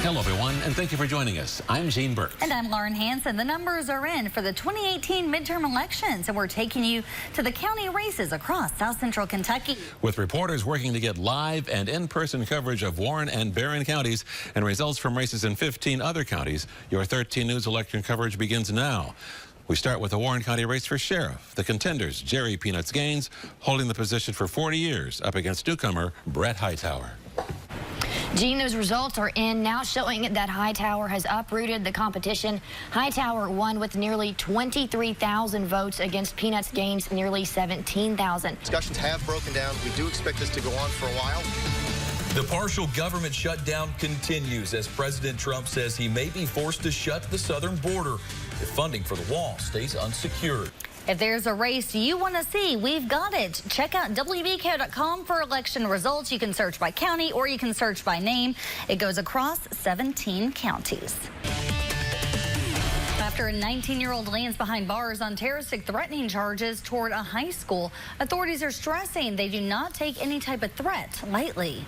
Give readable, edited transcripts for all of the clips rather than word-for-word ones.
Hello, everyone, and thank you for joining us. I'm Gene Burke. And I'm Lauren Hansen. The numbers are in for the 2018 midterm elections, and we're taking you to the county races across South Central Kentucky. With reporters working to get live and in-person coverage of Warren and Barron counties and results from races in 15 other counties, your 13 News election coverage begins now. We start with the Warren County race for sheriff. The contenders, Jerry Peanuts Gaines, holding the position for 40 years, up against newcomer Brett Hightower. Gene, those results are in now, showing that Hightower has uprooted the competition. Hightower won with nearly 23,000 votes against Peanuts Gaines nearly 17,000. Discussions have broken down. We do expect this to go on for a while. The partial government shutdown continues as President Trump says he may be forced to shut the southern border if funding for the wall stays unsecured. If there's a race you want to see, we've got it. Check out WBKO.com for election results. You can search by county or you can search by name. It goes across 17 counties. After a 19-year-old lands behind bars on terroristic threatening charges toward a high school, authorities are stressing they do not take any type of threat lightly.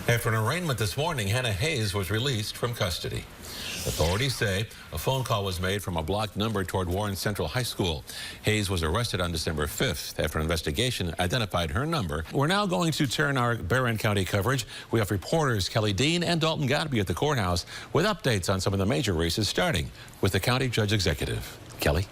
After an arraignment this morning, Hannah Hayes was released from custody. Authorities say a phone call was made from a blocked number toward Warren Central High School. Hayes was arrested on December 5th after an investigation identified her number. We're now going to turn our Barron County coverage. We have reporters Kelly Dean and Dalton Godby at the courthouse with updates on some of the major races, starting with the county judge executive. Kelly?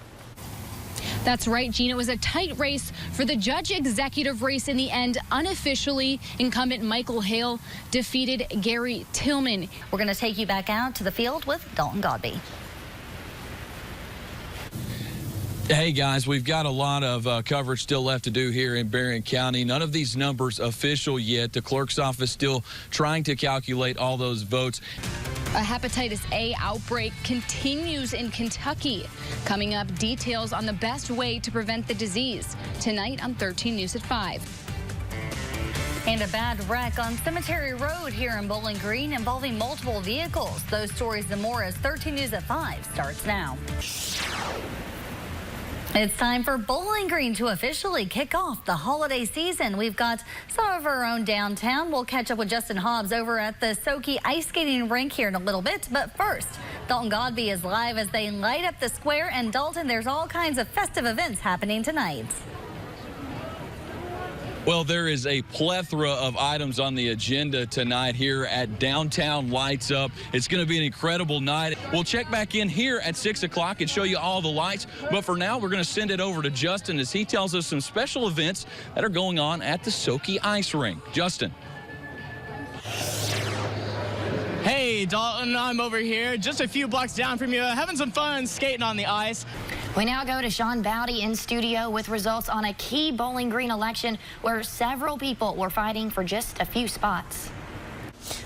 That's right, Gene. It was a tight race for the judge executive race in the end. Unofficially, incumbent Michael Hale defeated Gary Tillman. We're going to take you back out to the field with Dalton Godby. Hey guys, we've got a lot of coverage still left to do here in Barron County. None of these numbers official yet. The clerk's office still trying to calculate all those votes. A hepatitis A outbreak continues in Kentucky. Coming up, details on the best way to prevent the disease. Tonight on 13 News at 5. And a bad wreck on Cemetery Road here in Bowling Green involving multiple vehicles. Those stories and more as 13 News at 5 starts now. It's time for Bowling Green to officially kick off the holiday season. We've got some of our own downtown. We'll catch up with Justin Hobbs over at the Soki ice skating rink here in a little bit. But first, Dalton Godby is live as they light up the square. And Dalton, there's all kinds of festive events happening tonight. Well, there is a plethora of items on the agenda tonight here at Downtown Lights Up. It's going to be an incredible night. We'll check back in here at 6 o'clock and show you all the lights. But for now, we're going to send it over to Justin as he tells us some special events that are going on at the Soki Ice Rink. Justin. Hey, Dalton, I'm over here just a few blocks down from you, having some fun skating on the ice. We now go to Sean Bowdy in studio with results on a key Bowling Green election where several people were fighting for just a few spots.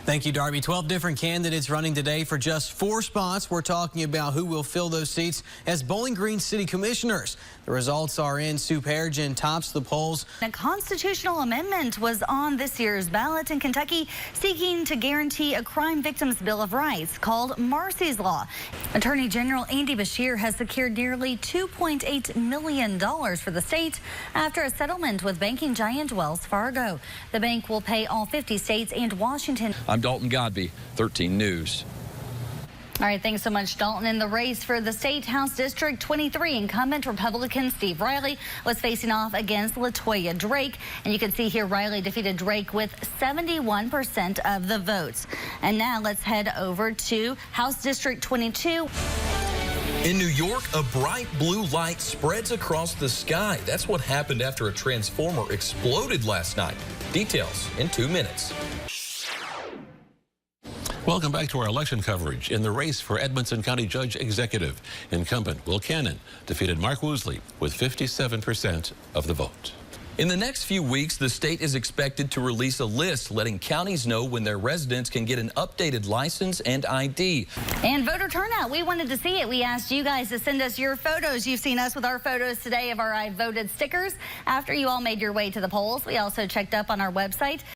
Thank you, Darby. 12 different candidates running today for just 4 spots. We're talking about who will fill those seats as Bowling Green City Commissioners. The results are in. Sue Pearson tops the polls. A constitutional amendment was on this year's ballot in Kentucky seeking to guarantee a crime victims' bill of rights called Marsy's Law. Attorney General Andy Beshear has secured nearly $2.8 million for the state after a settlement with banking giant Wells Fargo. The bank will pay all 50 states and Washington. I'm Dalton Godby, 13 News. All right, thanks so much, Dalton. In the race for the State House District 23, incumbent Republican Steve Riley was facing off against LaToya Drake. And you can see here Riley defeated Drake with 71% of the votes. And now let's head over to House District 22. In New York, a bright blue light spreads across the sky. That's what happened after a transformer exploded last night. Details in 2 minutes. Welcome back to our election coverage. In the race for Edmonson County Judge Executive, incumbent Will Cannon defeated Mark Woosley with 57% of the vote. In the next few weeks, the state is expected to release a list letting counties know when their residents can get an updated license and ID. And voter turnout, we wanted to see it. We asked you guys to send us your photos. You've seen us with our photos today of our I voted stickers after you all made your way to the polls. We also checked up on our website.